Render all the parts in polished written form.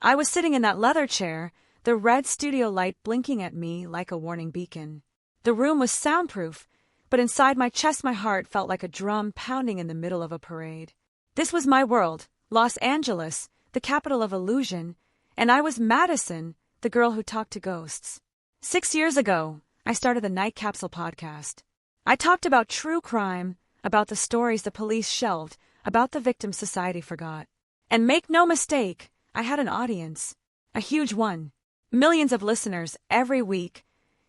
I was sitting in that leather chair, the red studio light blinking at me like a warning beacon. The room was soundproof, but inside my chest my heart felt like a drum pounding in the middle of a parade. This was my world, Los Angeles, the capital of illusion, and I was Madison, the girl who talked to ghosts. 6 years ago, I started the Night Capsule podcast. I talked about true crime, about the stories the police shelved, about the victims society forgot. And make no mistake, I had an audience. A huge one. Millions of listeners every week.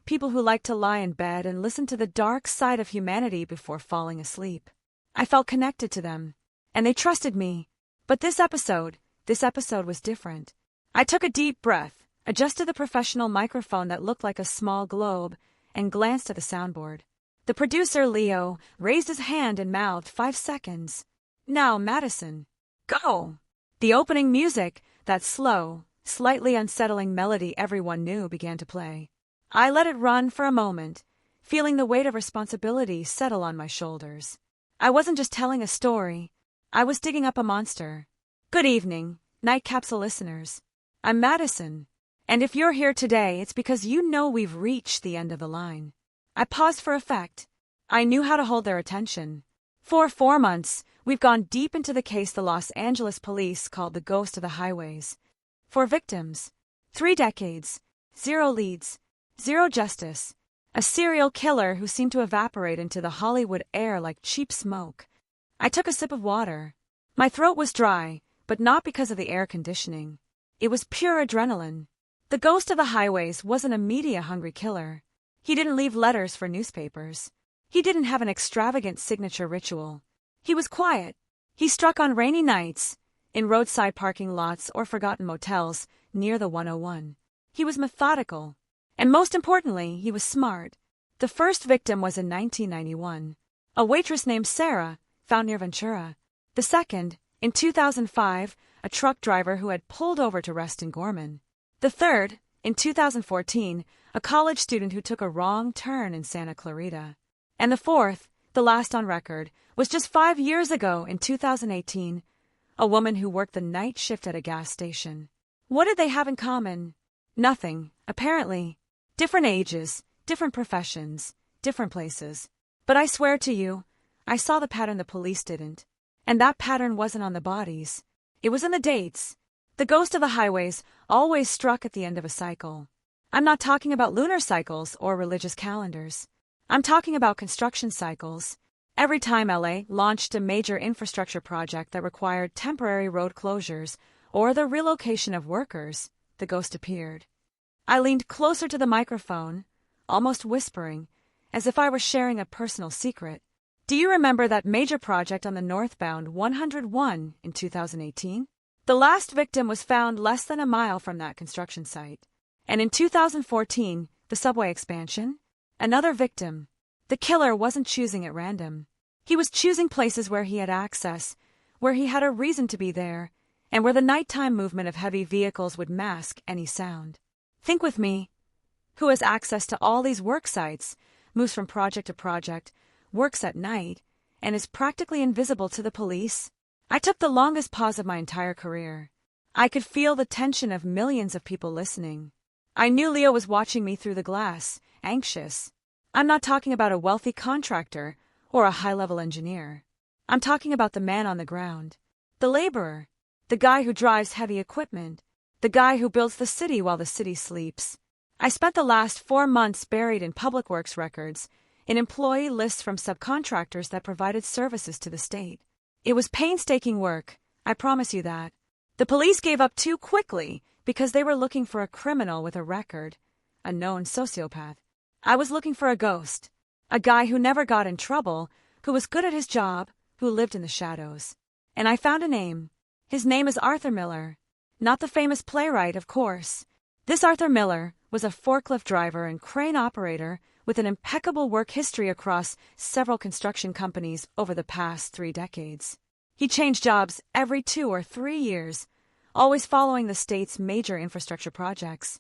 People who like to lie in bed and listen to the dark side of humanity before falling asleep. I felt connected to them, and they trusted me. But this episode was different. I took a deep breath, adjusted the professional microphone that looked like a small globe, and glanced at the soundboard. The producer, Leo, raised his hand and mouthed 5 seconds. Now, Madison, go! The opening music, that slow, slightly unsettling melody everyone knew, began to play. I let it run for a moment, feeling the weight of responsibility settle on my shoulders. I wasn't just telling a story, I was digging up a monster. Good evening, Night Capsule listeners. I'm Madison, and if you're here today, it's because you know we've reached the end of the line. I paused for effect. I knew how to hold their attention. For 4 months, we've gone deep into the case the Los Angeles police called the Ghost of the Highways. 4 victims, 3 decades, 0 leads, 0 justice, a serial killer who seemed to evaporate into the Hollywood air like cheap smoke. I took a sip of water. My throat was dry, but not because of the air conditioning. It was pure adrenaline. The Ghost of the Highways wasn't a media-hungry killer. He didn't leave letters for newspapers. He didn't have an extravagant signature ritual. He was quiet. He struck on rainy nights, in roadside parking lots or forgotten motels near the 101. He was methodical. And most importantly, he was smart. The first victim was in 1991, a waitress named Sarah, found near Ventura. The second, in 2005, a truck driver who had pulled over to rest in Gorman. The third, in 2014, a college student who took a wrong turn in Santa Clarita. And the fourth, the last on record, was just 5 years ago in 2018, a woman who worked the night shift at a gas station. What did they have in common? Nothing, apparently. Different ages, different professions, different places. But I swear to you, I saw the pattern the police didn't. And that pattern wasn't on the bodies. It was in the dates. The Ghost of the Highways always struck at the end of a cycle. I'm not talking about lunar cycles or religious calendars. I'm talking about construction cycles. Every time LA launched a major infrastructure project that required temporary road closures or the relocation of workers, the ghost appeared. I leaned closer to the microphone, almost whispering, as if I were sharing a personal secret. Do you remember that major project on the northbound 101 in 2018? The last victim was found less than a mile from that construction site. And in 2014, the subway expansion? Another victim. The killer wasn't choosing at random. He was choosing places where he had access, where he had a reason to be there, and where the nighttime movement of heavy vehicles would mask any sound. Think with me. Who has access to all these work sites, moves from project to project, works at night, and is practically invisible to the police? I took the longest pause of my entire career. I could feel the tension of millions of people listening. I knew Leo was watching me through the glass, anxious. I'm not talking about a wealthy contractor or a high-level engineer. I'm talking about the man on the ground, the laborer, the guy who drives heavy equipment, the guy who builds the city while the city sleeps. I spent the last 4 months buried in public works records, in employee lists from subcontractors that provided services to the state. It was painstaking work, I promise you that. The police gave up too quickly because they were looking for a criminal with a record, a known sociopath. I was looking for a ghost, a guy who never got in trouble, who was good at his job, who lived in the shadows. And I found a name. His name is Arthur Miller. Not the famous playwright, of course. This Arthur Miller was a forklift driver and crane operator with an impeccable work history across several construction companies over the past 3 decades. He changed jobs every 2 or 3 years, always following the state's major infrastructure projects.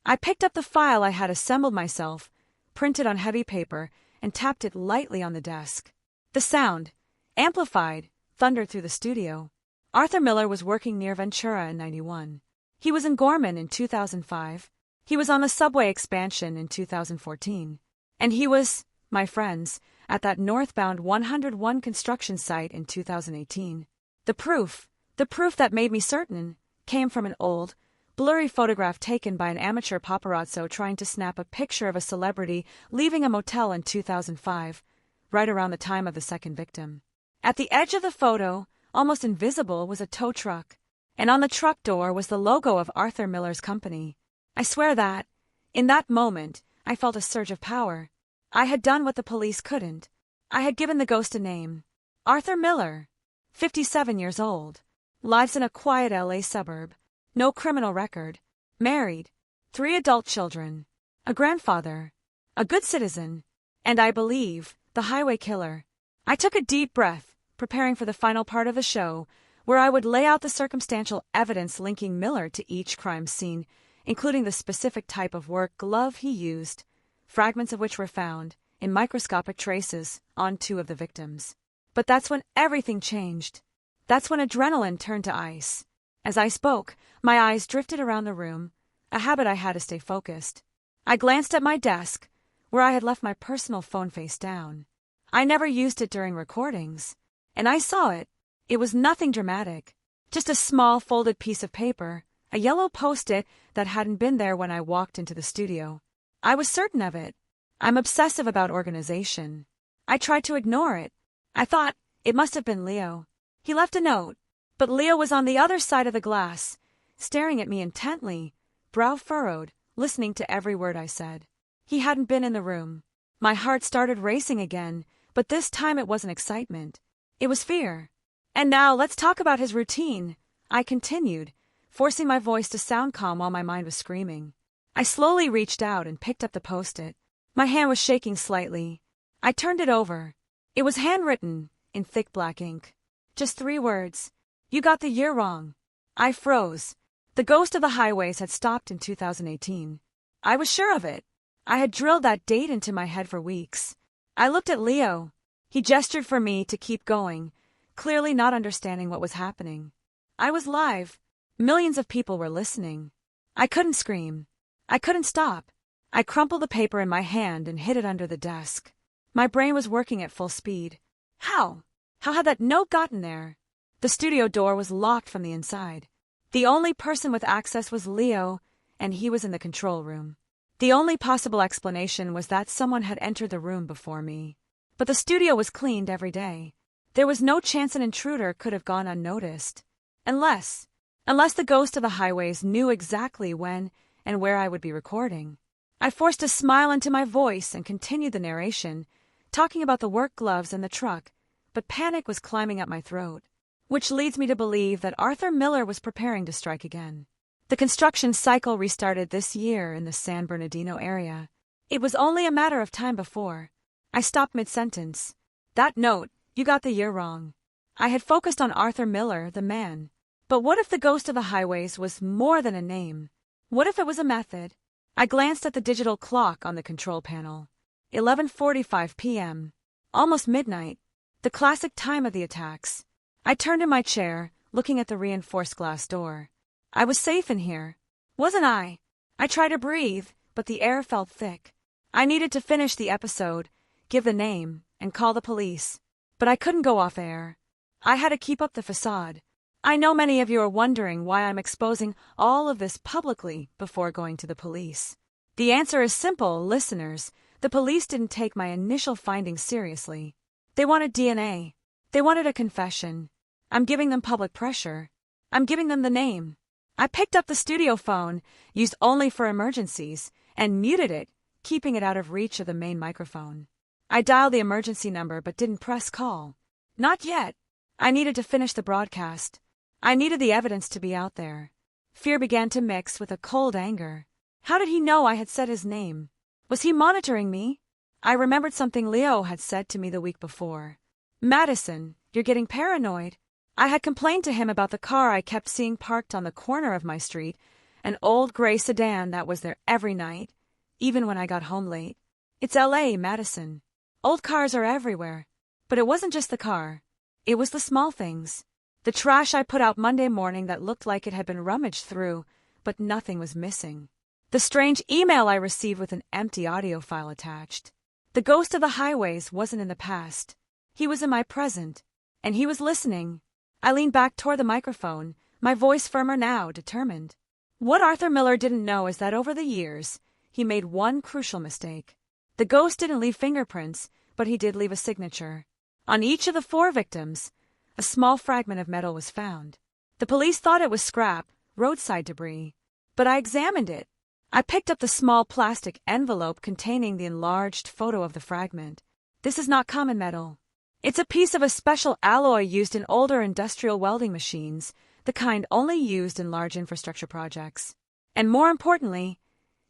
I picked up the file I had assembled myself, printed on heavy paper, and tapped it lightly on the desk. The sound, amplified, thundered through the studio. Arthur Miller was working near Ventura in 91. He was in Gorman in 2005. He was on the subway expansion in 2014. And he was, my friends, at that northbound 101 construction site in 2018. The proof that made me certain, came from an old, blurry photograph taken by an amateur paparazzo trying to snap a picture of a celebrity leaving a motel in 2005, right around the time of the second victim. At the edge of the photo, almost invisible, was a tow truck, and on the truck door was the logo of Arthur Miller's company. I swear that, in that moment, I felt a surge of power. I had done what the police couldn't. I had given the ghost a name. Arthur Miller, 57 years old, lives in a quiet LA suburb, no criminal record, married, 3 adult children, a grandfather, a good citizen, and I believe, the highway killer. I took a deep breath, preparing for the final part of the show, where I would lay out the circumstantial evidence linking Miller to each crime scene, including the specific type of work glove he used, fragments of which were found, in microscopic traces, on 2 of the victims. But that's when everything changed. That's when adrenaline turned to ice. As I spoke, my eyes drifted around the room, a habit I had to stay focused. I glanced at my desk, where I had left my personal phone face down. I never used it during recordings, and I saw it. It was nothing dramatic, just a small folded piece of paper, a yellow post-it that hadn't been there when I walked into the studio. I was certain of it. I'm obsessive about organization. I tried to ignore it. I thought it must have been Leo. He left a note, but Leo was on the other side of the glass, staring at me intently, brow furrowed, listening to every word I said. He hadn't been in the room. My heart started racing again, but this time it wasn't excitement. It was fear. And now let's talk about his routine, I continued, forcing my voice to sound calm while my mind was screaming. I slowly reached out and picked up the post-it. My hand was shaking slightly. I turned it over. It was handwritten, in thick black ink. Just 3 words. You got the year wrong. I froze. The ghost of the highways had stopped in 2018. I was sure of it. I had drilled that date into my head for weeks. I looked at Leo. He gestured for me to keep going, clearly not understanding what was happening. I was live. Millions of people were listening. I couldn't scream. I couldn't stop. I crumpled the paper in my hand and hid it under the desk. My brain was working at full speed. How? How had that note gotten there? The studio door was locked from the inside. The only person with access was Leo, and he was in the control room. The only possible explanation was that someone had entered the room before me. But the studio was cleaned every day. There was no chance an intruder could have gone unnoticed. Unless the ghost of the highways knew exactly when and where I would be recording. I forced a smile into my voice and continued the narration, talking about the work gloves and the truck, but panic was climbing up my throat, which leads me to believe that Arthur Miller was preparing to strike again. The construction cycle restarted this year in the San Bernardino area. It was only a matter of time before. I stopped mid-sentence. That note, you got the year wrong. I had focused on Arthur Miller, the man. But what if the ghost of the highways was more than a name? What if it was a method? I glanced at the digital clock on the control panel. 11:45 p.m. Almost midnight. The classic time of the attacks. I turned in my chair, looking at the reinforced glass door. I was safe in here, wasn't I? I tried to breathe, but the air felt thick. I needed to finish the episode, give the name, and call the police. But I couldn't go off air. I had to keep up the facade. I know many of you are wondering why I'm exposing all of this publicly before going to the police. The answer is simple, listeners. The police didn't take my initial findings seriously. They wanted DNA. They wanted a confession. I'm giving them public pressure. I'm giving them the name. I picked up the studio phone, used only for emergencies, and muted it, keeping it out of reach of the main microphone. I dialed the emergency number but didn't press call. Not yet. I needed to finish the broadcast. I needed the evidence to be out there. Fear began to mix with a cold anger. How did he know I had said his name? Was he monitoring me? I remembered something Leo had said to me the week before. Madison, you're getting paranoid. I had complained to him about the car I kept seeing parked on the corner of my street, an old gray sedan that was there every night, even when I got home late. It's LA, Madison. Old cars are everywhere. But it wasn't just the car. It was the small things. The trash I put out Monday morning that looked like it had been rummaged through, but nothing was missing. The strange email I received with an empty audio file attached. The ghost of the highways wasn't in the past. He was in my present, and he was listening. I leaned back toward the microphone, my voice firmer now, determined. What Arthur Miller didn't know is that over the years, he made one crucial mistake. The ghost didn't leave fingerprints, but he did leave a signature. On each of the 4 victims, a small fragment of metal was found. The police thought it was scrap, roadside debris, but I examined it. I picked up the small plastic envelope containing the enlarged photo of the fragment. This is not common metal. It's a piece of a special alloy used in older industrial welding machines, the kind only used in large infrastructure projects. And more importantly,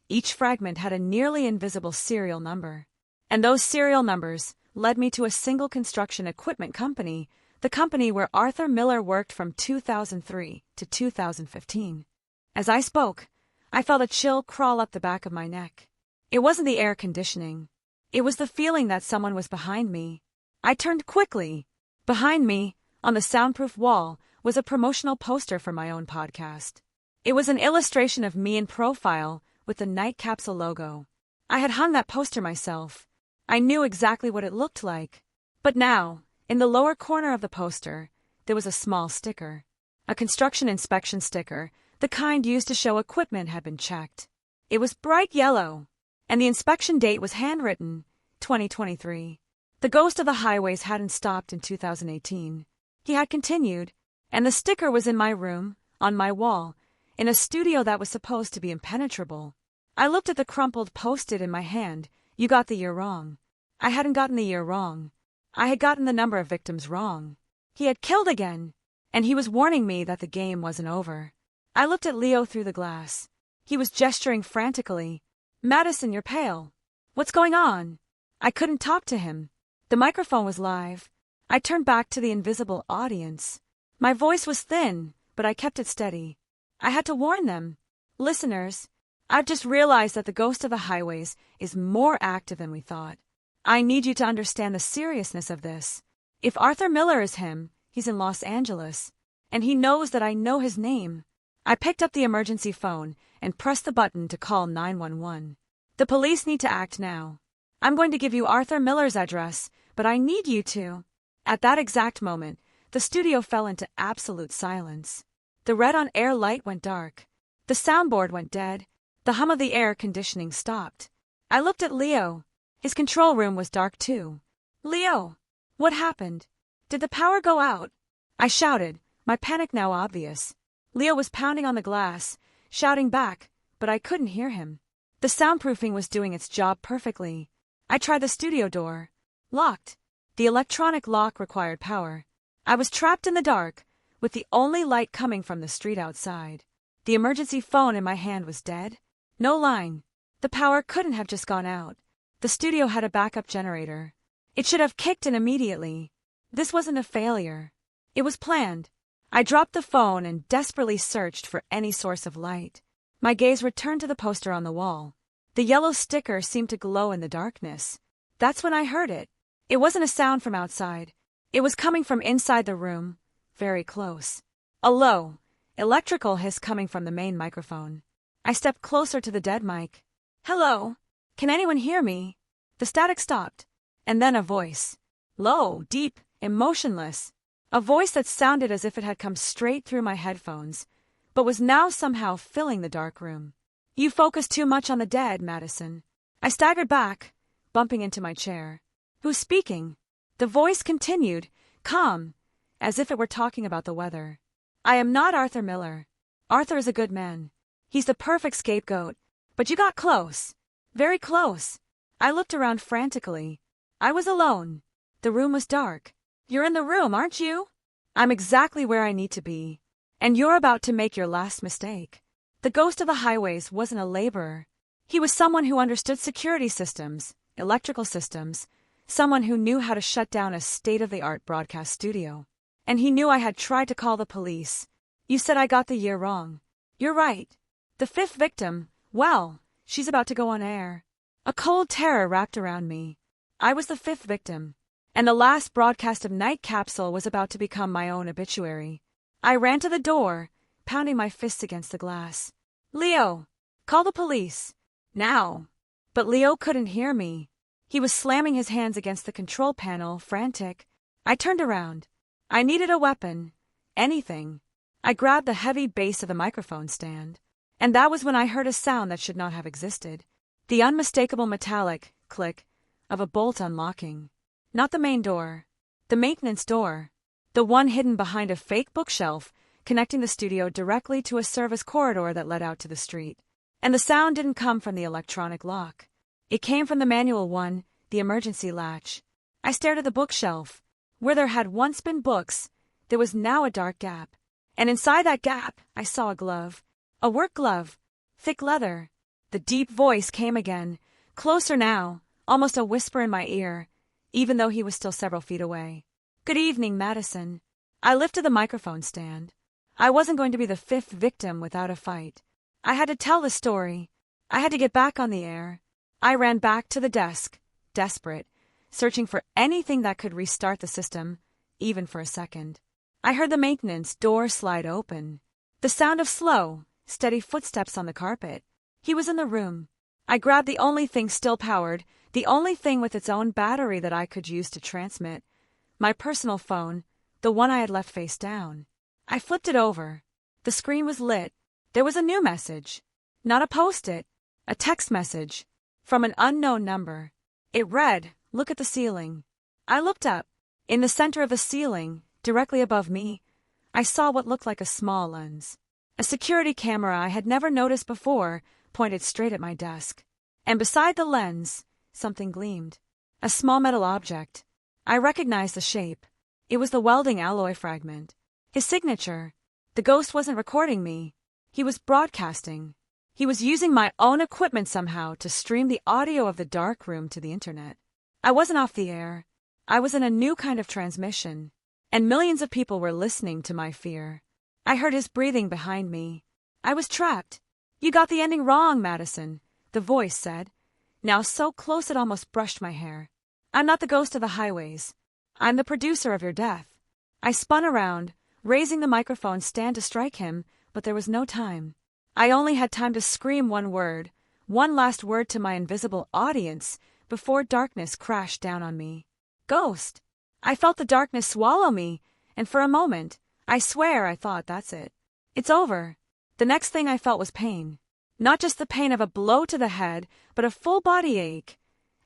each fragment had a nearly invisible serial number. And those serial numbers led me to a single construction equipment company, the company where Arthur Miller worked from 2003 to 2015. As I spoke, I felt a chill crawl up the back of my neck. It wasn't the air conditioning. It was the feeling that someone was behind me. I turned quickly. Behind me, on the soundproof wall, was a promotional poster for my own podcast. It was an illustration of me in profile with the Night Capsule logo. I had hung that poster myself. I knew exactly what it looked like. But now, in the lower corner of the poster, there was a small sticker. A construction inspection sticker, the kind used to show equipment had been checked. It was bright yellow, and the inspection date was handwritten, 2023. The ghost of the highways hadn't stopped in 2018. He had continued, and the sticker was in my room, on my wall, in a studio that was supposed to be impenetrable. I looked at the crumpled post-it in my hand. You got the year wrong. I hadn't gotten the year wrong. I had gotten the number of victims wrong. He had killed again, and he was warning me that the game wasn't over. I looked at Leo through the glass. He was gesturing frantically. Madison, you're pale. What's going on? I couldn't talk to him. The microphone was live. I turned back to the invisible audience. My voice was thin, but I kept it steady. I had to warn them. Listeners, I've just realized that the ghost of the highways is more active than we thought. I need you to understand the seriousness of this. If Arthur Miller is him, he's in Los Angeles, and he knows that I know his name. I picked up the emergency phone and pressed the button to call 911. The police need to act now. I'm going to give you Arthur Miller's address, but I need you to. At that exact moment, the studio fell into absolute silence. The red-on-air light went dark. The soundboard went dead. The hum of the air conditioning stopped. I looked at Leo. His control room was dark too. Leo, what happened? Did the power go out? I shouted, my panic now obvious. Leo was pounding on the glass, shouting back, but I couldn't hear him. The soundproofing was doing its job perfectly. I tried the studio door. Locked. The electronic lock required power. I was trapped in the dark, with the only light coming from the street outside. The emergency phone in my hand was dead. No line. The power couldn't have just gone out. The studio had a backup generator. It should have kicked in immediately. This wasn't a failure. It was planned. I dropped the phone and desperately searched for any source of light. My gaze returned to the poster on the wall. The yellow sticker seemed to glow in the darkness. That's when I heard it. It wasn't a sound from outside. It was coming from inside the room, very close. A low, electrical hiss coming from the main microphone. I stepped closer to the dead mic. Hello? Can anyone hear me? The static stopped. And then a voice. Low, deep, emotionless. A voice that sounded as if it had come straight through my headphones, but was now somehow filling the dark room. You focus too much on the dead, Madison. I staggered back, bumping into my chair. Who's speaking? The voice continued, calm, as if it were talking about the weather. I am not Arthur Miller. Arthur is a good man. He's the perfect scapegoat. But you got close. Very close. I looked around frantically. I was alone. The room was dark. You're in the room, aren't you? I'm exactly where I need to be. And you're about to make your last mistake. The ghost of the highways wasn't a laborer. He was someone who understood security systems, electrical systems, someone who knew how to shut down a state-of-the-art broadcast studio. And he knew I had tried to call the police. You said I got the year wrong. You're right. The 5th victim, well, she's about to go on air. A cold terror wrapped around me. I was the 5th victim. And the last broadcast of Night Capsule was about to become my own obituary. I ran to the door, pounding my fists against the glass. Leo! Call the police! Now! But Leo couldn't hear me. He was slamming his hands against the control panel, frantic. I turned around. I needed a weapon. Anything. I grabbed the heavy base of the microphone stand. And that was when I heard a sound that should not have existed. The unmistakable metallic click of a bolt unlocking. Not the main door. The maintenance door. The one hidden behind a fake bookshelf, connecting the studio directly to a service corridor that led out to the street. And the sound didn't come from the electronic lock. It came from the manual one, the emergency latch. I stared at the bookshelf. Where there had once been books, there was now a dark gap. And inside that gap, I saw a glove. A work glove. Thick leather. The deep voice came again. Closer now, almost a whisper in my ear, even though he was still several feet away. Good evening, Madison. I lifted the microphone stand. I wasn't going to be the fifth victim without a fight. I had to tell the story. I had to get back on the air. I ran back to the desk, desperate, searching for anything that could restart the system, even for a second. I heard the maintenance door slide open. The sound of slow, steady footsteps on the carpet. He was in the room. I grabbed the only thing still powered, the only thing with its own battery that I could use to transmit. My personal phone, the one I had left face down. I flipped it over. The screen was lit. There was a new message. Not a post-it. A text message. From an unknown number. It read, "Look at the ceiling." I looked up. In the center of the ceiling, directly above me, I saw what looked like a small lens. A security camera I had never noticed before pointed straight at my desk. And beside the lens, something gleamed. A small metal object. I recognized the shape. It was the welding alloy fragment. His signature. The ghost wasn't recording me. He was broadcasting. He was using my own equipment somehow to stream the audio of the dark room to the internet. I wasn't off the air. I was in a new kind of transmission. And millions of people were listening to my fear. I heard his breathing behind me. I was trapped. You got the ending wrong, Madison, the voice said, now so close it almost brushed my hair. I'm not the ghost of the highways. I'm the producer of your death. I spun around, raising the microphone stand to strike him, but there was no time. I only had time to scream one word, one last word to my invisible audience, before darkness crashed down on me. Ghost! I felt the darkness swallow me, and for a moment, I swear I thought, that's it. It's over. The next thing I felt was pain. Not just the pain of a blow to the head, but a full body ache,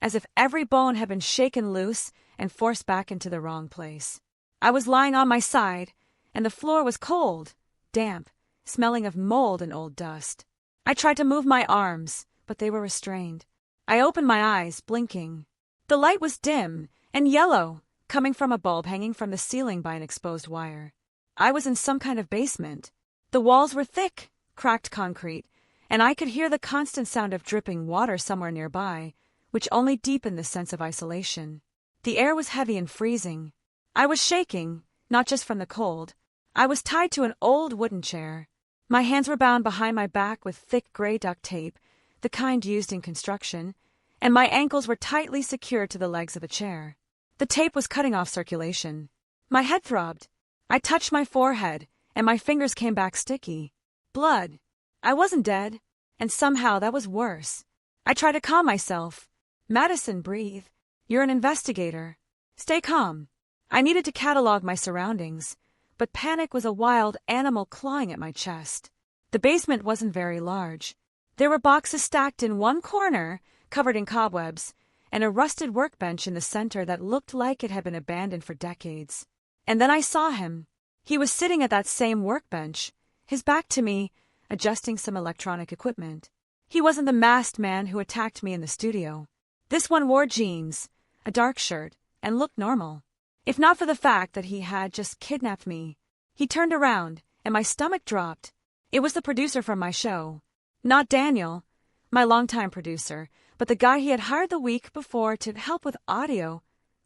as if every bone had been shaken loose and forced back into the wrong place. I was lying on my side, and the floor was cold, damp, smelling of mold and old dust. I tried to move my arms, but they were restrained. I opened my eyes, blinking. The light was dim and yellow, coming from a bulb hanging from the ceiling by an exposed wire. I was in some kind of basement. The walls were thick, cracked concrete, and I could hear the constant sound of dripping water somewhere nearby, which only deepened the sense of isolation. The air was heavy and freezing. I was shaking, not just from the cold. I was tied to an old wooden chair. My hands were bound behind my back with thick gray duct tape, the kind used in construction, and my ankles were tightly secured to the legs of the chair. The tape was cutting off circulation. My head throbbed. I touched my forehead, and my fingers came back sticky. Blood. I wasn't dead, and somehow that was worse. I tried to calm myself. Madison, breathe. You're an investigator. Stay calm. I needed to catalog my surroundings, but panic was a wild animal clawing at my chest. The basement wasn't very large. There were boxes stacked in one corner, covered in cobwebs, and a rusted workbench in the center that looked like it had been abandoned for decades. And then I saw him. He was sitting at that same workbench, his back to me, adjusting some electronic equipment. He wasn't the masked man who attacked me in the studio. This one wore jeans, a dark shirt, and looked normal. If not for the fact that he had just kidnapped me. He turned around, and my stomach dropped. It was the producer from my show. Not Daniel, my longtime producer, but the guy he had hired the week before to help with audio,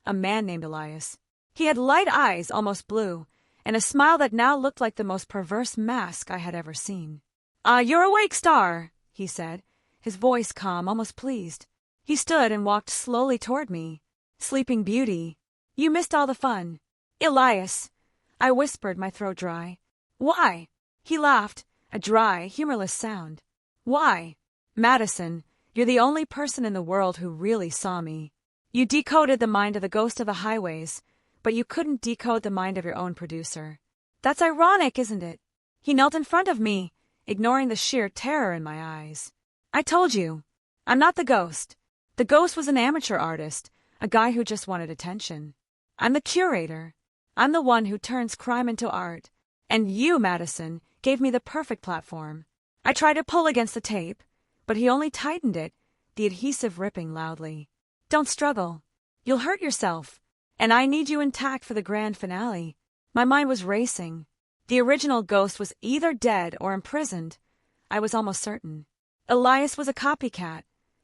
a man named Elias. He had light eyes, almost blue, and a smile that now looked like the most perverse mask I had ever seen. You're awake, Star, he said, his voice calm, almost pleased. He stood and walked slowly toward me. Sleeping Beauty. You missed all the fun. Elias, I whispered, my throat dry. Why? He laughed, a dry, humorless sound. Why? Madison, you're the only person in the world who really saw me. You decoded the mind of the ghost of the highways, but you couldn't decode the mind of your own producer. That's ironic, isn't it? He knelt in front of me, ignoring the sheer terror in my eyes. I told you, I'm not the ghost. The ghost was an amateur artist, a guy who just wanted attention. I'm the curator. I'm the one who turns crime into art. And you, Madison, gave me the perfect platform. I tried to pull against the tape, but he only tightened it, the adhesive ripping loudly. Don't struggle. You'll hurt yourself. And I need you intact for the grand finale. My mind was racing. The original ghost was either dead or imprisoned. I was almost certain. Elias was a copycat,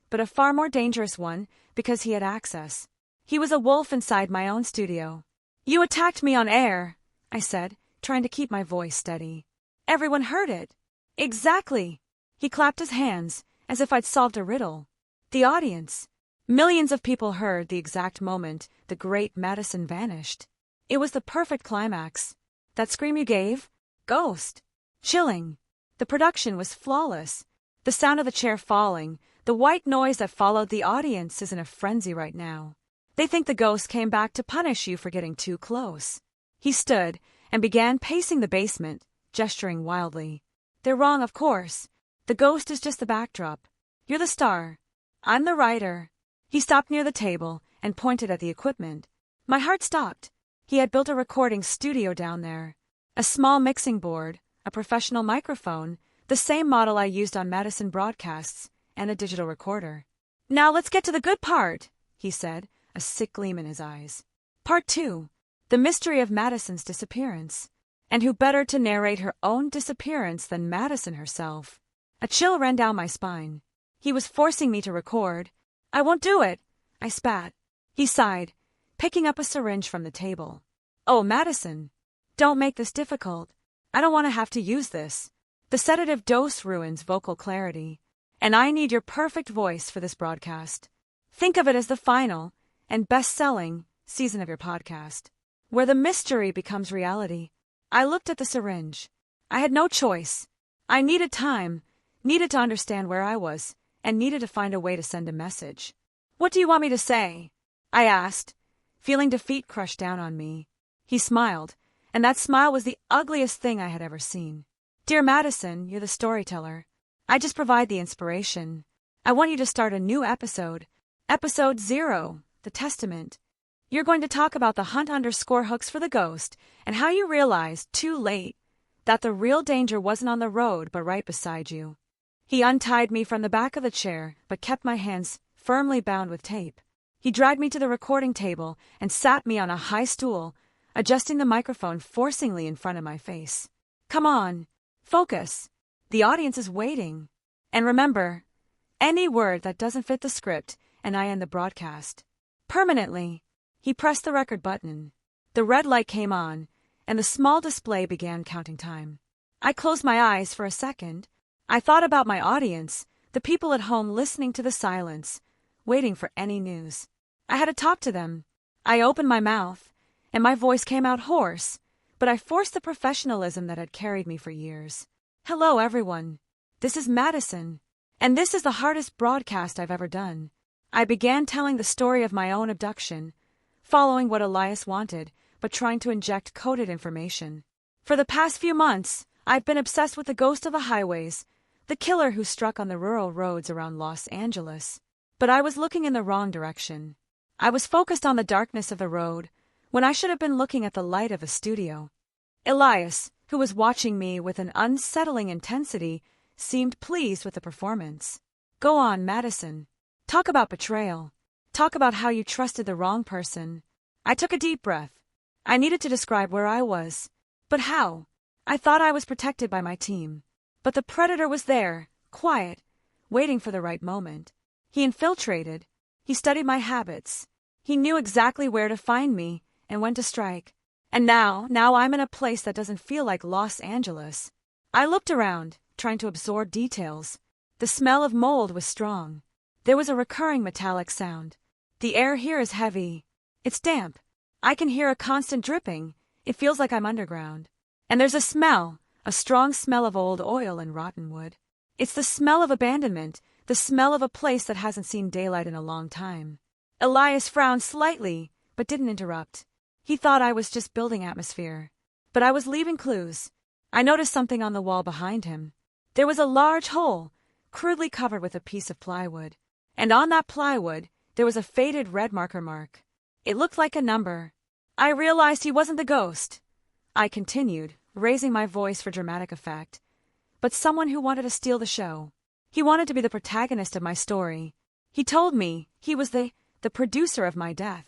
but a far more dangerous one because he had access. He was a wolf inside my own studio. You attacked me on air, I said, trying to keep my voice steady. Everyone heard it. Exactly. He clapped his hands, as if I'd solved a riddle. The audience. Millions of people heard the exact moment the great Madison vanished. It was the perfect climax. That scream you gave? Ghost. Chilling. The production was flawless. The sound of the chair falling, the white noise that followed. The audience is in a frenzy right now. They think the ghost came back to punish you for getting too close. He stood and began pacing the basement, gesturing wildly. They're wrong, of course. The ghost is just the backdrop. You're the star. I'm the writer. He stopped near the table and pointed at the equipment. My heart stopped. He had built a recording studio down there. A small mixing board, a professional microphone, the same model I used on Madison broadcasts, and a digital recorder. Now let's get to the good part, he said, a sick gleam in his eyes. Part 2. The mystery of Madison's disappearance. And who better to narrate her own disappearance than Madison herself? A chill ran down my spine. He was forcing me to record. I won't do it, I spat. He sighed, picking up a syringe from the table. Oh, Madison, don't make this difficult. I don't want to have to use this. The sedative dose ruins vocal clarity, and I need your perfect voice for this broadcast. Think of it as the final and best-selling season of your podcast, where the mystery becomes reality. I looked at the syringe. I had no choice. I needed time, needed to understand where I was, and needed to find a way to send a message. What do you want me to say? I asked, feeling defeat crush down on me. He smiled, and that smile was the ugliest thing I had ever seen. Dear Madison, you're the storyteller. I just provide the inspiration. I want you to start a new episode. Episode 0, The Testament. You're going to talk about the hunt _hooks for the ghost and how you realized, too late, that the real danger wasn't on the road but right beside you. He untied me from the back of the chair but kept my hands firmly bound with tape. He dragged me to the recording table and sat me on a high stool, adjusting the microphone forcingly in front of my face. Come on, focus. The audience is waiting. And remember, any word that doesn't fit the script and I end the broadcast. Permanently. He pressed the record button. The red light came on, and the small display began counting time. I closed my eyes for a second. I thought about my audience, the people at home listening to the silence, waiting for any news. I had to talk to them. I opened my mouth, and my voice came out hoarse, but I forced the professionalism that had carried me for years. Hello, everyone. This is Madison, and this is the hardest broadcast I've ever done. I began telling the story of my own abduction, following what Elias wanted, but trying to inject coded information. For the past few months, I've been obsessed with the ghost of the highways, the killer who struck on the rural roads around Los Angeles. But I was looking in the wrong direction. I was focused on the darkness of the road, when I should have been looking at the light of a studio. Elias, who was watching me with an unsettling intensity, seemed pleased with the performance. Go on, Madison. Talk about betrayal. Talk about how you trusted the wrong person. I took a deep breath. I needed to describe where I was. But how? I thought I was protected by my team. But the predator was there, quiet, waiting for the right moment. He infiltrated. He studied my habits. He knew exactly where to find me and when to strike. And now I'm in a place that doesn't feel like Los Angeles. I looked around, trying to absorb details. The smell of mold was strong. There was a recurring metallic sound. The air here is heavy. It's damp. I can hear a constant dripping. It feels like I'm underground. And there's a smell, a strong smell of old oil and rotten wood. It's the smell of abandonment, the smell of a place that hasn't seen daylight in a long time. Elias frowned slightly, but didn't interrupt. He thought I was just building atmosphere. But I was leaving clues. I noticed something on the wall behind him. There was a large hole, crudely covered with a piece of plywood. And on that plywood, there was a faded red marker mark. It looked like a number. I realized he wasn't the ghost. I continued, raising my voice for dramatic effect. But someone who wanted to steal the show. He wanted to be the protagonist of my story. He told me he was the producer of my death.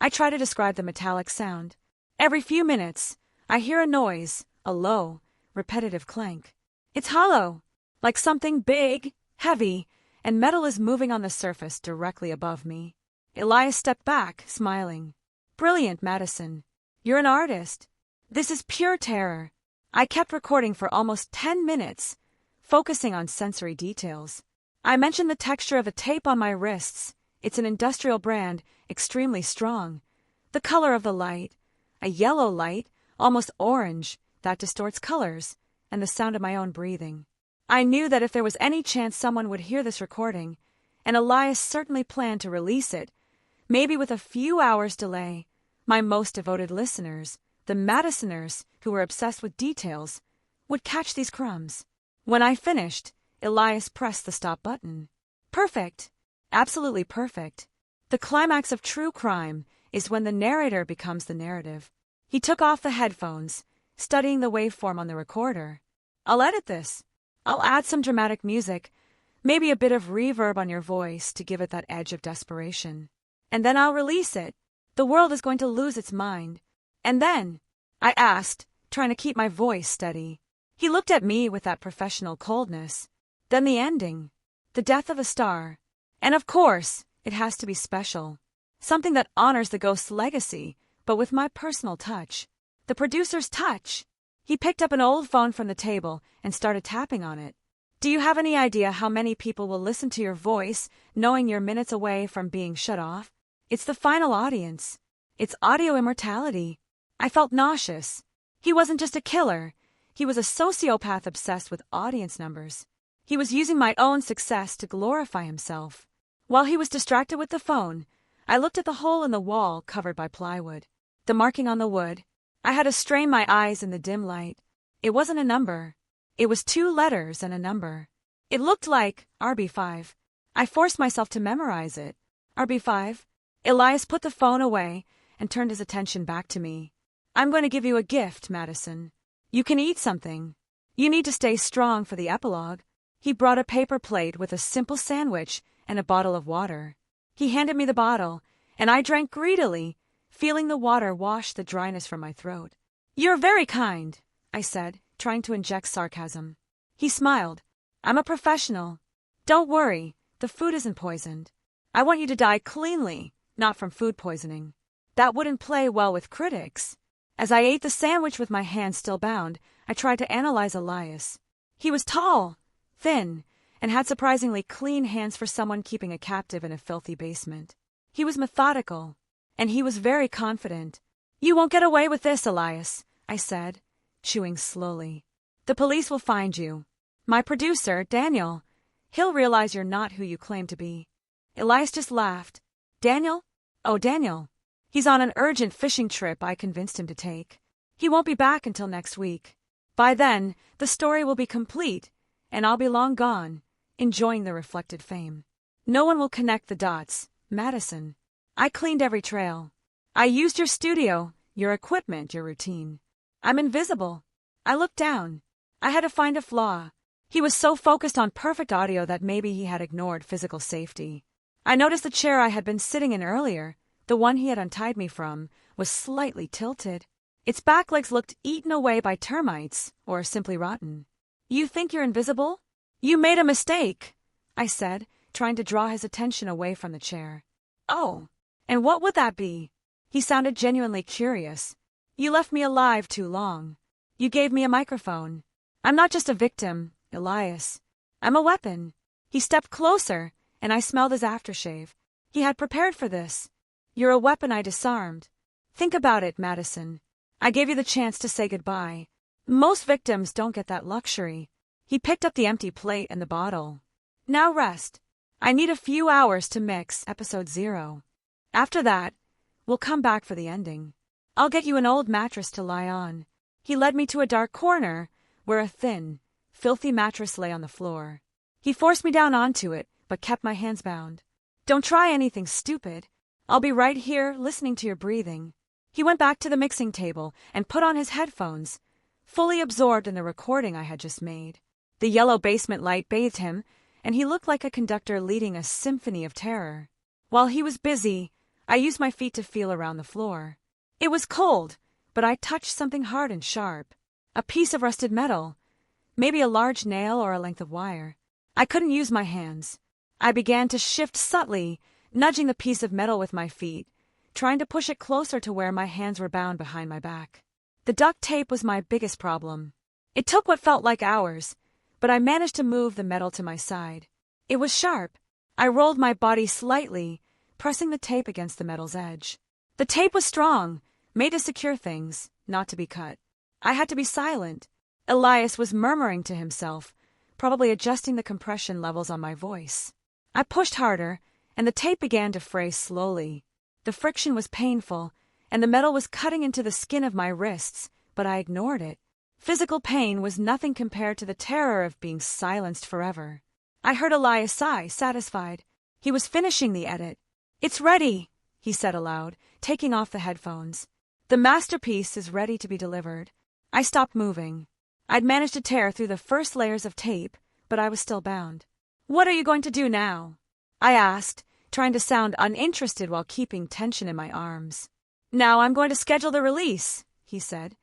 I try to describe the metallic sound. Every few minutes, I hear a noise, a low, repetitive clank. It's hollow, like something big, heavy, and metal is moving on the surface directly above me. Elias stepped back, smiling. Brilliant, Madison. You're an artist. This is pure terror. I kept recording for almost 10 minutes, focusing on sensory details. I mentioned the texture of the tape on my wrists. It's an industrial brand, extremely strong. The color of the light, a yellow light, almost orange, that distorts colors, and the sound of my own breathing. I knew that if there was any chance someone would hear this recording, and Elias certainly planned to release it, maybe with a few hours' delay, my most devoted listeners, the Madisoners who were obsessed with details, would catch these crumbs. When I finished, Elias pressed the stop button. Perfect. Absolutely perfect. The climax of true crime is when the narrator becomes the narrative. He took off the headphones, studying the waveform on the recorder. I'll edit this. I'll add some dramatic music, maybe a bit of reverb on your voice to give it that edge of desperation. And then I'll release it. The world is going to lose its mind. And then, I asked, trying to keep my voice steady. He looked at me with that professional coldness. Then the ending. The death of a star. And of course, it has to be special. Something that honors the ghost's legacy, but with my personal touch. The producer's touch. He picked up an old phone from the table and started tapping on it. Do you have any idea how many people will listen to your voice, knowing you're minutes away from being shut off? It's the final audience. It's audio immortality. I felt nauseous. He wasn't just a killer. He was a sociopath obsessed with audience numbers. He was using my own success to glorify himself. While he was distracted with the phone, I looked at the hole in the wall covered by plywood. The marking on the wood. I had to strain my eyes in the dim light. It wasn't a number. It was 2 letters and a number. It looked like RB5. I forced myself to memorize it. RB5. Elias put the phone away and turned his attention back to me. I'm going to give you a gift, Madison. You can eat something. You need to stay strong for the epilogue. He brought a paper plate with a simple sandwich and a bottle of water. He handed me the bottle, and I drank greedily, feeling the water wash the dryness from my throat. You're very kind, I said, trying to inject sarcasm. He smiled. I'm a professional. Don't worry, the food isn't poisoned. I want you to die cleanly, not from food poisoning. That wouldn't play well with critics. As I ate the sandwich with my hands still bound, I tried to analyze Elias. He was tall, thin, and had surprisingly clean hands for someone keeping a captive in a filthy basement. He was methodical, and he was very confident. You won't get away with this, Elias, I said, chewing slowly. The police will find you. My producer, Daniel, he'll realize you're not who you claim to be. Elias just laughed. Daniel? Oh, Daniel. He's on an urgent fishing trip I convinced him to take. He won't be back until next week. By then, the story will be complete, and I'll be long gone, enjoying the reflected fame. No one will connect the dots, Madison. I cleaned every trail. I used your studio, your equipment, your routine. I'm invisible. I looked down. I had to find a flaw. He was so focused on perfect audio that maybe he had ignored physical safety. I noticed the chair I had been sitting in earlier, the one he had untied me from, was slightly tilted. Its back legs looked eaten away by termites, or simply rotten. You think you're invisible? You made a mistake, I said, trying to draw his attention away from the chair. Oh, and what would that be? He sounded genuinely curious. You left me alive too long. You gave me a microphone. I'm not just a victim, Elias. I'm a weapon. He stepped closer, and I smelled his aftershave. He had prepared for this. You're a weapon I disarmed. Think about it, Madison. I gave you the chance to say goodbye. Most victims don't get that luxury. He picked up the empty plate and the bottle. Now rest. I need a few hours to mix episode 0. After that, we'll come back for the ending. I'll get you an old mattress to lie on. He led me to a dark corner where a thin, filthy mattress lay on the floor. He forced me down onto it, but kept my hands bound. Don't try anything stupid. I'll be right here listening to your breathing. He went back to the mixing table and put on his headphones, fully absorbed in the recording I had just made. The yellow basement light bathed him, and he looked like a conductor leading a symphony of terror. While he was busy, I used my feet to feel around the floor. It was cold, but I touched something hard and sharp. A piece of rusted metal, maybe a large nail or a length of wire. I couldn't use my hands. I began to shift subtly, nudging the piece of metal with my feet, trying to push it closer to where my hands were bound behind my back. The duct tape was my biggest problem. It took what felt like hours, but I managed to move the metal to my side. It was sharp. I rolled my body slightly, pressing the tape against the metal's edge. The tape was strong, made to secure things, not to be cut. I had to be silent. Elias was murmuring to himself, probably adjusting the compression levels on my voice. I pushed harder, and the tape began to fray slowly. The friction was painful, and the metal was cutting into the skin of my wrists, but I ignored it. Physical pain was nothing compared to the terror of being silenced forever. I heard Elias sigh, satisfied. He was finishing the edit. It's ready, he said aloud, taking off the headphones. The masterpiece is ready to be delivered. I stopped moving. I'd managed to tear through the first layers of tape, but I was still bound. What are you going to do now? I asked, trying to sound uninterested while keeping tension in my arms. Now I'm going to schedule the release, he said,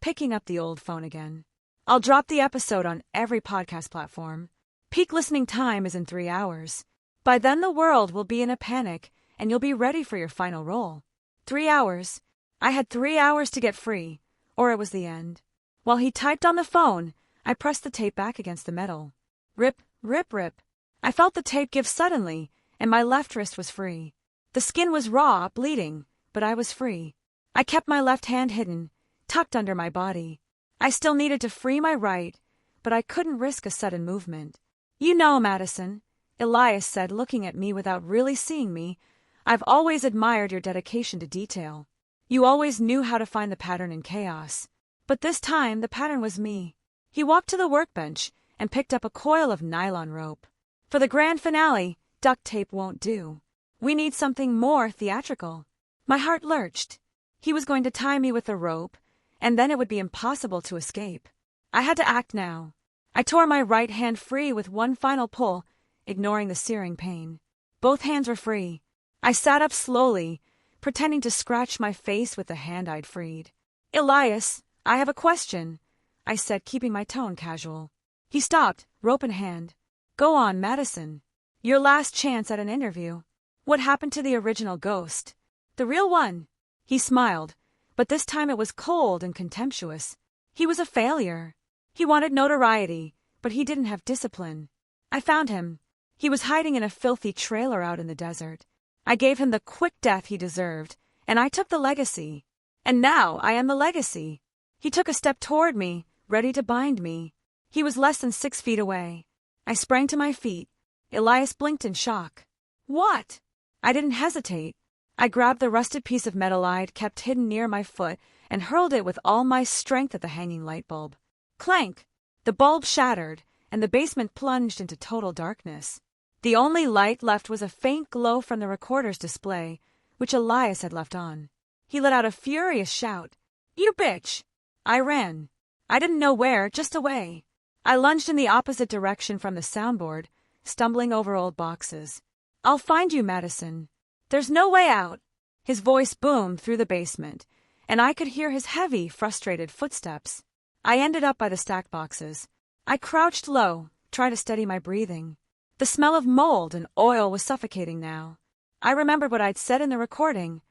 picking up the old phone again. I'll drop the episode on every podcast platform. Peak listening time is in 3 hours. By then the world will be in a panic, and you'll be ready for your final roll. 3 hours. I had 3 hours to get free, or it was the end. While he typed on the phone, I pressed the tape back against the metal. Rip, rip, rip. I felt the tape give suddenly, and my left wrist was free. The skin was raw, bleeding, but I was free. I kept my left hand hidden, tucked under my body. I still needed to free my right, but I couldn't risk a sudden movement. You know, Madison, Elias said, looking at me without really seeing me, I've always admired your dedication to detail. You always knew how to find the pattern in chaos. But this time, the pattern was me. He walked to the workbench and picked up a coil of nylon rope. For the grand finale, duct tape won't do. We need something more theatrical. My heart lurched. He was going to tie me with the rope, and then it would be impossible to escape. I had to act now. I tore my right hand free with one final pull, ignoring the searing pain. Both hands were free. I sat up slowly, pretending to scratch my face with the hand I'd freed. Elias, I have a question, I said, keeping my tone casual. He stopped, rope in hand. Go on, Madison. Your last chance at an interview. What happened to the original ghost? The real one? He smiled, but this time it was cold and contemptuous. He was a failure. He wanted notoriety, but he didn't have discipline. I found him. He was hiding in a filthy trailer out in the desert. I gave him the quick death he deserved, and I took the legacy. And now I am the legacy. He took a step toward me, ready to bind me. He was less than 6 feet away. I sprang to my feet. Elias blinked in shock. What? I didn't hesitate. I grabbed the rusted piece of metal I'd kept hidden near my foot and hurled it with all my strength at the hanging light bulb. Clank! The bulb shattered, and the basement plunged into total darkness. The only light left was a faint glow from the recorder's display, which Elias had left on. He let out a furious shout. You bitch! I ran. I didn't know where, just away. I lunged in the opposite direction from the soundboard, stumbling over old boxes. I'll find you, Madison. There's no way out. His voice boomed through the basement, and I could hear his heavy, frustrated footsteps. I ended up by the stacked boxes. I crouched low, trying to steady my breathing. The smell of mold and oil was suffocating now. I remembered what I'd said in the recording.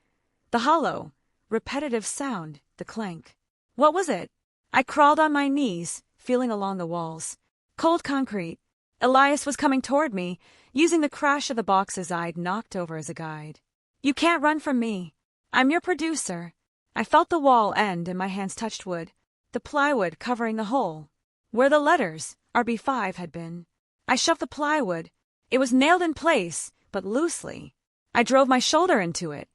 The hollow, repetitive sound, the clank. What was it? I crawled on my knees, feeling along the walls. Cold concrete. Elias was coming toward me, using the crash of the boxes I'd knocked over as a guide. You can't run from me. I'm your producer. I felt the wall end and my hands touched wood, the plywood covering the hole. Where the letters? RB5 had been. I shoved the plywood. It was nailed in place, but loosely. I drove my shoulder into it,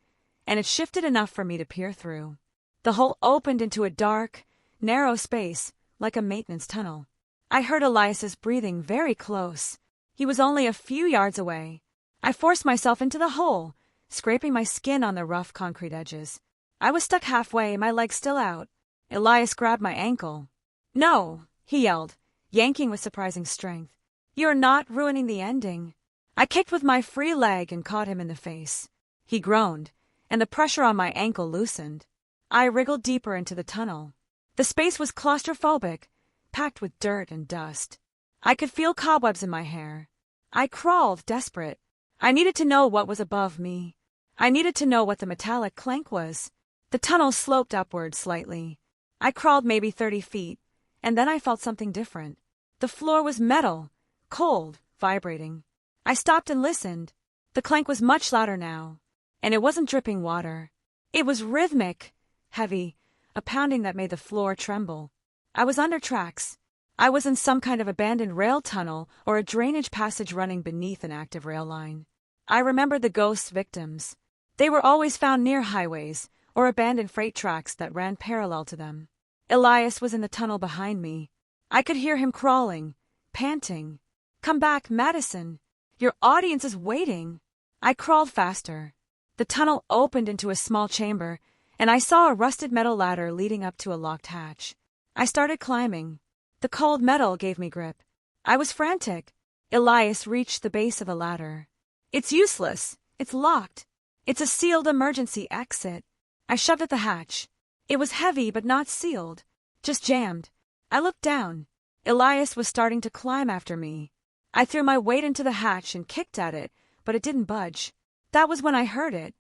and it shifted enough for me to peer through. The hole opened into a dark, narrow space, like a maintenance tunnel. I heard Elias's breathing very close. He was only a few yards away. I forced myself into the hole, scraping my skin on the rough concrete edges. I was stuck halfway, my legs still out. Elias grabbed my ankle. "No," he yelled, yanking with surprising strength. "You're not ruining the ending." I kicked with my free leg and caught him in the face. He groaned, and the pressure on my ankle loosened. I wriggled deeper into the tunnel. The space was claustrophobic, packed with dirt and dust. I could feel cobwebs in my hair. I crawled, desperate. I needed to know what was above me. I needed to know what the metallic clank was. The tunnel sloped upward slightly. I crawled maybe 30 feet, and then I felt something different. The floor was metal, cold, vibrating. I stopped and listened. The clank was much louder now, and it wasn't dripping water. It was rhythmic, heavy, a pounding that made the floor tremble. I was under tracks. I was in some kind of abandoned rail tunnel or a drainage passage running beneath an active rail line. I remembered the ghosts' victims. They were always found near highways or abandoned freight tracks that ran parallel to them. Elias was in the tunnel behind me. I could hear him crawling, panting. "Come back, Madison. Your audience is waiting." I crawled faster. The tunnel opened into a small chamber, and I saw a rusted metal ladder leading up to a locked hatch. I started climbing. The cold metal gave me grip. I was frantic. Elias reached the base of the ladder. "It's useless. It's locked. It's a sealed emergency exit." I shoved at the hatch. It was heavy but not sealed, just jammed. I looked down. Elias was starting to climb after me. I threw my weight into the hatch and kicked at it, but it didn't budge. That was when I heard it.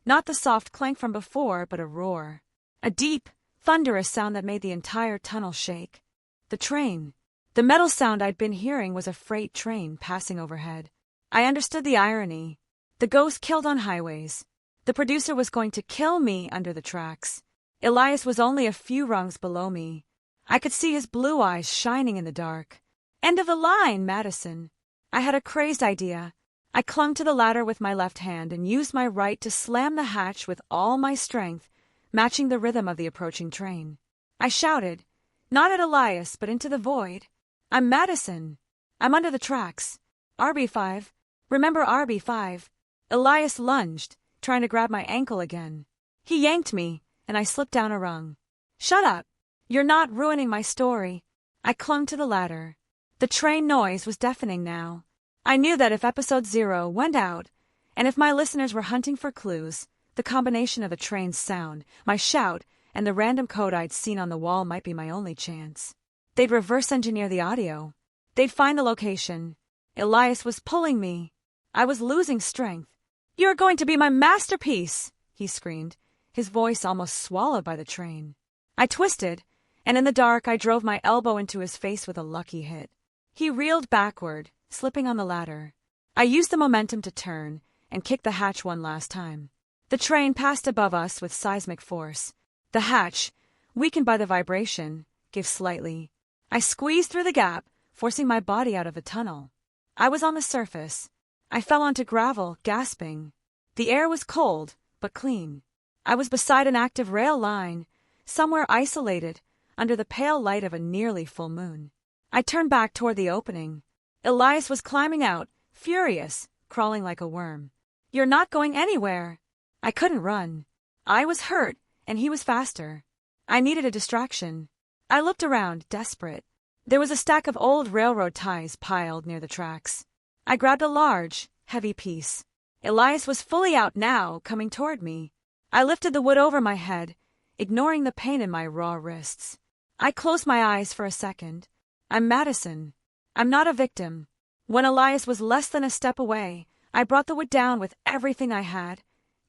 Not the soft clank from before, but a roar. A deep, thunderous sound that made the entire tunnel shake. The train. The metal sound I'd been hearing was a freight train passing overhead. I understood the irony. The ghost killed on highways. The producer was going to kill me under the tracks. Elias was only a few rungs below me. I could see his blue eyes shining in the dark. "End of the line, Madison." I had a crazed idea. I clung to the ladder with my left hand and used my right to slam the hatch with all my strength, matching the rhythm of the approaching train. I shouted, not at Elias, but into the void. "I'm Madison. I'm under the tracks. RB5. Remember RB5. Elias lunged, trying to grab my ankle again. He yanked me, and I slipped down a rung. "Shut up. You're not ruining my story." I clung to the ladder. The train noise was deafening now. I knew that if episode 0 went out, and if my listeners were hunting for clues, the combination of the train's sound, my shout, and the random code I'd seen on the wall might be my only chance. They'd reverse engineer the audio. They'd find the location. Elias was pulling me. I was losing strength. "You're going to be my masterpiece," he screamed, his voice almost swallowed by the train. I twisted, and in the dark I drove my elbow into his face with a lucky hit. He reeled backward, slipping on the ladder. I used the momentum to turn and kick the hatch one last time. The train passed above us with seismic force. The hatch, weakened by the vibration, gave slightly. I squeezed through the gap, forcing my body out of the tunnel. I was on the surface. I fell onto gravel, gasping. The air was cold, but clean. I was beside an active rail line, somewhere isolated, under the pale light of a nearly full moon. I turned back toward the opening. Elias was climbing out, furious, crawling like a worm. "You're not going anywhere." I couldn't run. I was hurt, and he was faster. I needed a distraction. I looked around, desperate. There was a stack of old railroad ties piled near the tracks. I grabbed a large, heavy piece. Elias was fully out now, coming toward me. I lifted the wood over my head, ignoring the pain in my raw wrists. I closed my eyes for a second. I'm Madison. I'm not a victim. When Elias was less than a step away, I brought the wood down with everything I had,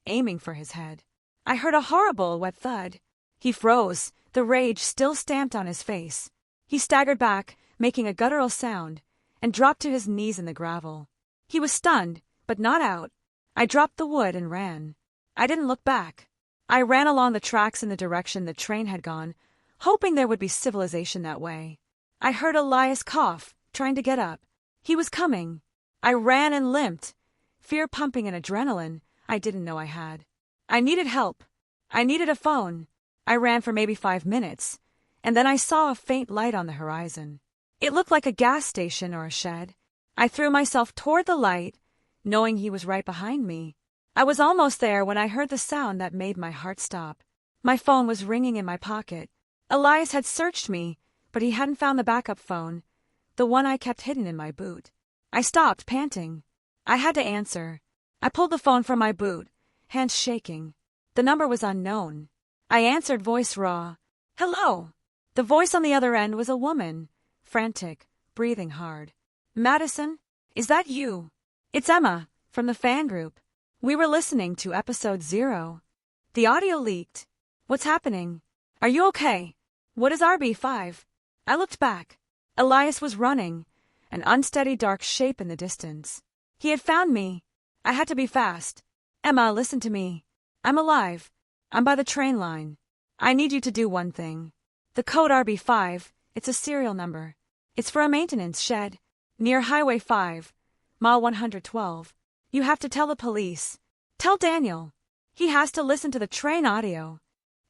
aiming for his head. I heard a horrible, wet thud. He froze, the rage still stamped on his face. He staggered back, making a guttural sound, and dropped to his knees in the gravel. He was stunned, but not out. I dropped the wood and ran. I didn't look back. I ran along the tracks in the direction the train had gone, hoping there would be civilization that way. I heard Elias cough, trying to get up. He was coming. I ran and limped, fear pumping an adrenaline I didn't know I had. I needed help. I needed a phone. I ran for maybe 5 minutes, and then I saw a faint light on the horizon. It looked like a gas station or a shed. I threw myself toward the light, knowing he was right behind me. I was almost there when I heard the sound that made my heart stop. My phone was ringing in my pocket. Elias had searched me, but he hadn't found the backup phone, the one I kept hidden in my boot. I stopped, panting. I had to answer. I pulled the phone from my boot, hands shaking. The number was unknown. I answered, voice raw. "Hello." The voice on the other end was a woman, frantic, breathing hard. "Madison, is that you?" "It's Emma, from the fan group. We were listening to episode 0. The audio leaked. What's happening? Are you okay? What is RB5? I looked back. Elias was running, an unsteady dark shape in the distance. He had found me. I had to be fast. "Emma, listen to me. I'm alive. I'm by the train line. I need you to do one thing. The code RB5, it's a serial number. It's for a maintenance shed, near Highway 5, mile 112. You have to tell the police. Tell Daniel. He has to listen to the train audio."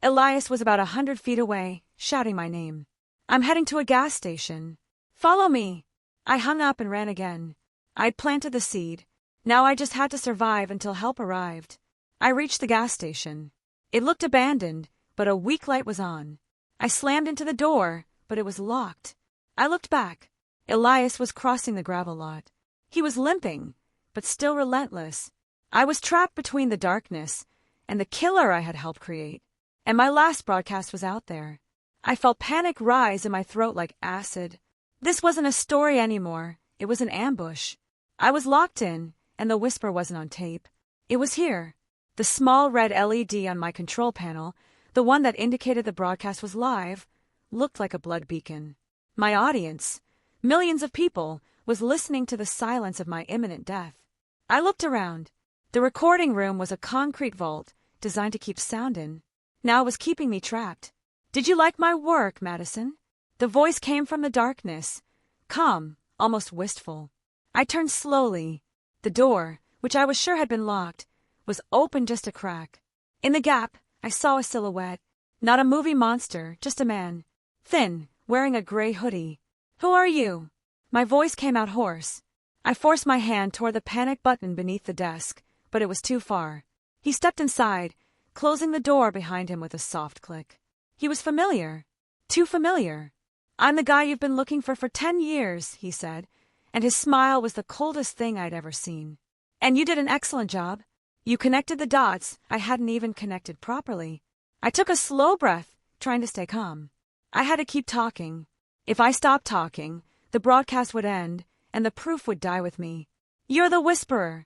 Elias was about 100 feet away, shouting my name. "I'm heading to a gas station. Follow me." I hung up and ran again. I'd planted the seed. Now I just had to survive until help arrived. I reached the gas station. It looked abandoned, but a weak light was on. I slammed into the door, but it was locked. I looked back. Elias was crossing the gravel lot. He was limping, but still relentless. I was trapped between the darkness and the killer I had helped create, and my last broadcast was out there. I felt panic rise in my throat like acid. This wasn't a story anymore. It was an ambush. I was locked in, and the whisper wasn't on tape. It was here. The small red LED on my control panel, the one that indicated the broadcast was live, looked like a blood beacon. My audience, millions of people, was listening to the silence of my imminent death. I looked around. The recording room was a concrete vault designed to keep sound in. Now it was keeping me trapped. "Did you like my work, Madison?" The voice came from the darkness, calm, almost wistful. I turned slowly. The door, which I was sure had been locked, was open just a crack. In the gap, I saw a silhouette. Not a movie monster, just a man. Thin, wearing a gray hoodie. "Who are you?" My voice came out hoarse. I forced my hand toward the panic button beneath the desk, but it was too far. He stepped inside, closing the door behind him with a soft click. He was familiar. Too familiar. "I'm the guy you've been looking for 10 years, he said, and his smile was the coldest thing I'd ever seen. "And you did an excellent job. You connected the dots I hadn't even connected properly." I took a slow breath, trying to stay calm. I had to keep talking. If I stopped talking, the broadcast would end, and the proof would die with me. "You're the Whisperer,"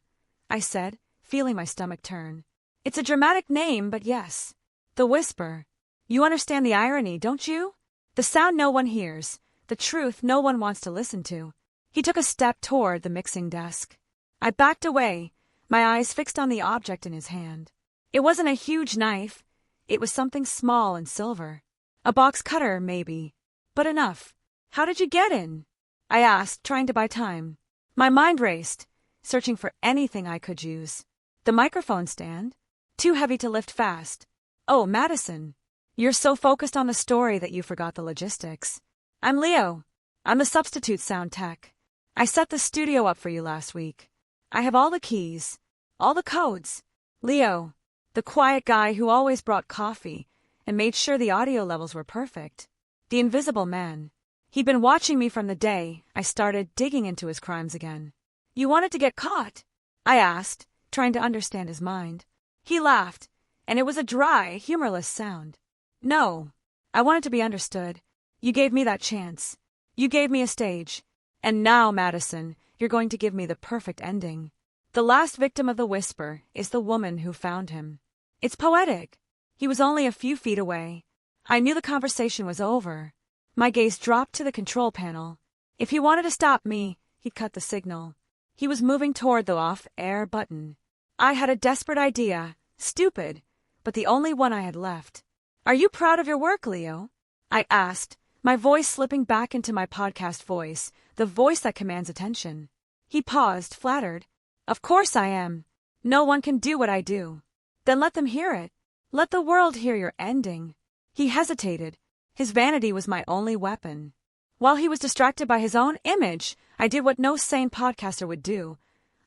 I said, feeling my stomach turn. "It's a dramatic name, but yes. The Whisper. You understand the irony, don't you? The sound no one hears, the truth no one wants to listen to." He took a step toward the mixing desk. I backed away, my eyes fixed on the object in his hand. It wasn't a huge knife. It was something small and silver. A box cutter, maybe. But enough. "How did you get in?" I asked, trying to buy time. My mind raced, searching for anything I could use. The microphone stand? Too heavy to lift fast. "Oh, Madison. You're so focused on the story that you forgot the logistics. I'm Leo. I'm the substitute sound tech. I set the studio up for you last week. I have all the keys, all the codes. Leo, the quiet guy who always brought coffee and made sure the audio levels were perfect. The invisible man. He'd been watching me from the day I started digging into his crimes again." "You wanted to get caught?" I asked, trying to understand his mind. He laughed, and it was a dry, humorless sound. "No, I wanted to be understood. You gave me that chance. You gave me a stage. And now, Madison, you're going to give me the perfect ending. The last victim of the Whisper is the woman who found him. It's poetic." He was only a few feet away. I knew the conversation was over. My gaze dropped to the control panel. If he wanted to stop me, he'd cut the signal. He was moving toward the off-air button. I had a desperate idea, stupid, but the only one I had left. "Are you proud of your work, Leo?" I asked, my voice slipping back into my podcast voice, the voice that commands attention. He paused, flattered. Of course I am. No one can do what I do. Then let them hear it. Let the world hear your ending. He hesitated. His vanity was my only weapon. While he was distracted by his own image, I did what no sane podcaster would do.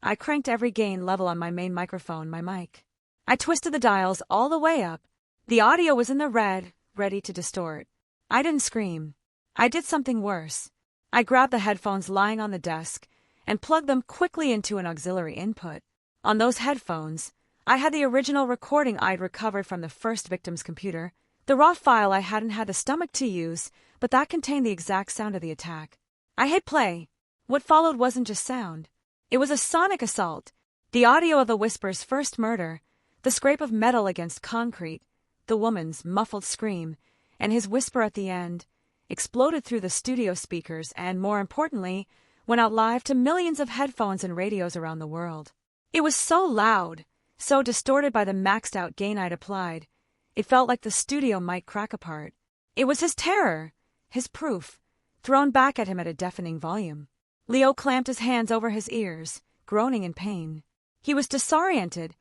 I cranked every gain level on my main microphone, my mic. I twisted the dials all the way up. The audio was in the red, ready to distort. I didn't scream. I did something worse. I grabbed the headphones lying on the desk and plugged them quickly into an auxiliary input. On those headphones, I had the original recording I'd recovered from the first victim's computer, the raw file I hadn't had the stomach to use, but that contained the exact sound of the attack. I hit play. What followed wasn't just sound. It was a sonic assault. The audio of the whisper's first murder, the scrape of metal against concrete, the woman's muffled scream, and his whisper at the end, exploded through the studio speakers and, more importantly, went out live to millions of headphones and radios around the world. It was so loud, so distorted by the maxed-out gain I'd applied, it felt like the studio might crack apart. It was his terror, his proof, thrown back at him at a deafening volume. Leo clamped his hands over his ears, groaning in pain. He was disoriented,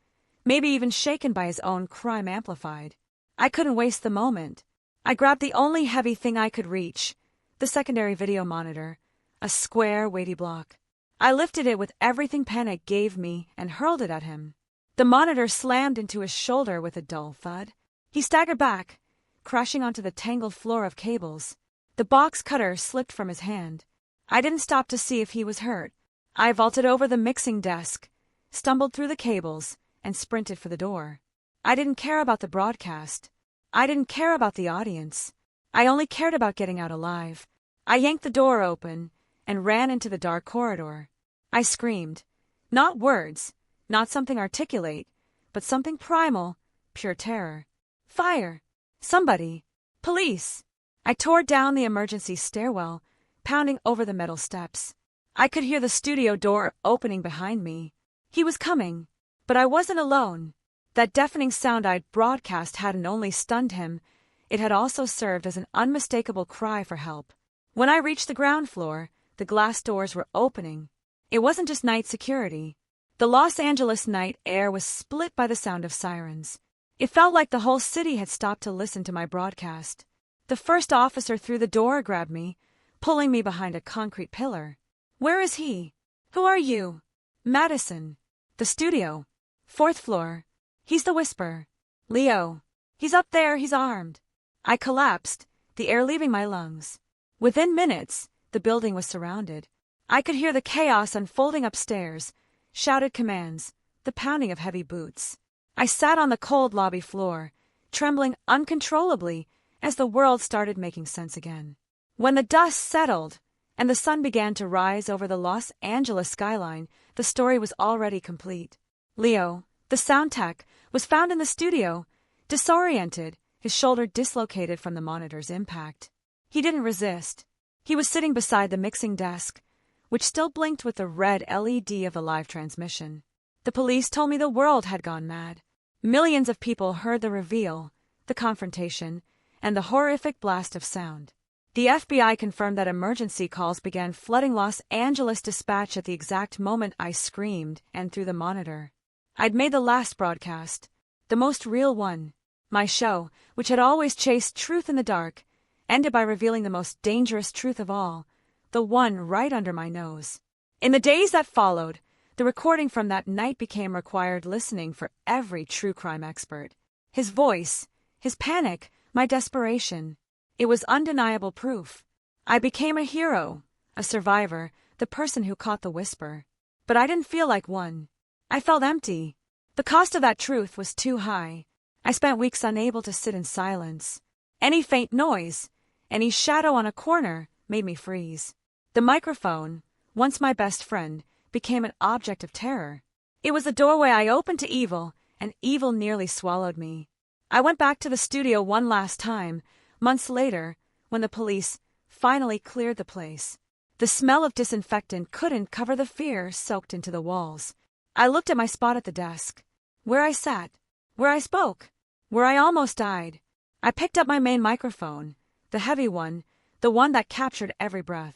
maybe even shaken by his own crime amplified. I couldn't waste the moment. I grabbed the only heavy thing I could reach, the secondary video monitor, a square, weighty block. I lifted it with everything panic gave me and hurled it at him. The monitor slammed into his shoulder with a dull thud. He staggered back, crashing onto the tangled floor of cables. The box cutter slipped from his hand. I didn't stop to see if he was hurt. I vaulted over the mixing desk, stumbled through the cables, and sprinted for the door. I didn't care about the broadcast. I didn't care about the audience. I only cared about getting out alive. I yanked the door open and ran into the dark corridor. I screamed. Not words, not something articulate, but something primal, pure terror. Fire! Somebody! Police! I tore down the emergency stairwell, pounding over the metal steps. I could hear the studio door opening behind me. He was coming, but I wasn't alone. That deafening sound I'd broadcast hadn't only stunned him, it had also served as an unmistakable cry for help. When I reached the ground floor, the glass doors were opening. It wasn't just night security. The Los Angeles night air was split by the sound of sirens. It felt like the whole city had stopped to listen to my broadcast. The first officer through the door grabbed me, pulling me behind a concrete pillar. Where is he? Who are you? Madison. The studio. 4th floor. He's the whisper. Leo. He's up there, he's armed. I collapsed, the air leaving my lungs. Within minutes, the building was surrounded. I could hear the chaos unfolding upstairs, shouted commands, the pounding of heavy boots. I sat on the cold lobby floor, trembling uncontrollably as the world started making sense again. When the dust settled and the sun began to rise over the Los Angeles skyline, the story was already complete. Leo, the sound tech, was found in the studio, disoriented, his shoulder dislocated from the monitor's impact. He didn't resist. He was sitting beside the mixing desk, which still blinked with the red LED of the live transmission. The police told me the world had gone mad. Millions of people heard the reveal, the confrontation, and the horrific blast of sound. The FBI confirmed that emergency calls began flooding Los Angeles dispatch at the exact moment I screamed and through the monitor. I'd made the last broadcast, the most real one. My show, which had always chased truth in the dark, ended by revealing the most dangerous truth of all, the one right under my nose. In the days that followed, the recording from that night became required listening for every true crime expert. His voice, his panic, my desperation. It was undeniable proof. I became a hero, a survivor, the person who caught the whisper. But I didn't feel like one. I felt empty. The cost of that truth was too high. I spent weeks unable to sit in silence. Any faint noise, any shadow on a corner made me freeze. The microphone, once my best friend, became an object of terror. It was the doorway I opened to evil, and evil nearly swallowed me. I went back to the studio one last time, months later, when the police finally cleared the place. The smell of disinfectant couldn't cover the fear soaked into the walls. I looked at my spot at the desk, where I sat, where I spoke, where I almost died. I picked up my main microphone, the heavy one, the one that captured every breath.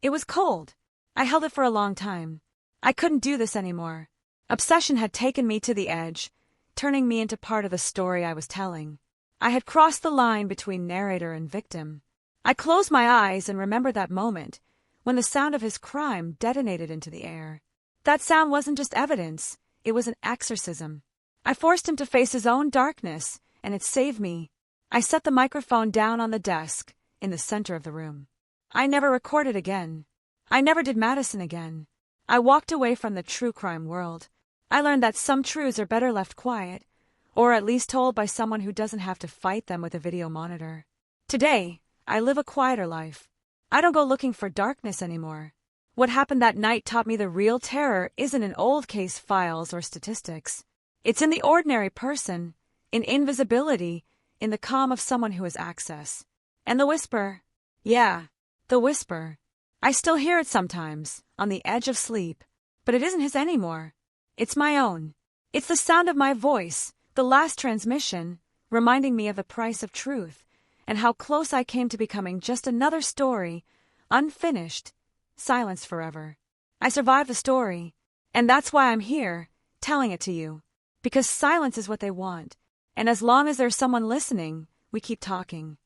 It was cold. I held it for a long time. I couldn't do this anymore. Obsession had taken me to the edge, turning me into part of the story I was telling. I had crossed the line between narrator and victim. I closed my eyes and remembered that moment when the sound of his crime detonated into the air. That sound wasn't just evidence, it was an exorcism. I forced him to face his own darkness, and it saved me. I set the microphone down on the desk in the center of the room. I never recorded again. I never did Madison again. I walked away from the true crime world. I learned that some truths are better left quiet, or at least told by someone who doesn't have to fight them with a video monitor. Today, I live a quieter life. I don't go looking for darkness anymore. What happened that night taught me the real terror isn't in old case files or statistics. It's in the ordinary person, in invisibility, in the calm of someone who has access. And the whisper. Yeah, the whisper. I still hear it sometimes, on the edge of sleep, but it isn't his anymore. It's my own. It's the sound of my voice, the last transmission, reminding me of the price of truth, and how close I came to becoming just another story, unfinished, silenced forever. I survived the story, and that's why I'm here, telling it to you. Because silence is what they want, and as long as there's someone listening, we keep talking.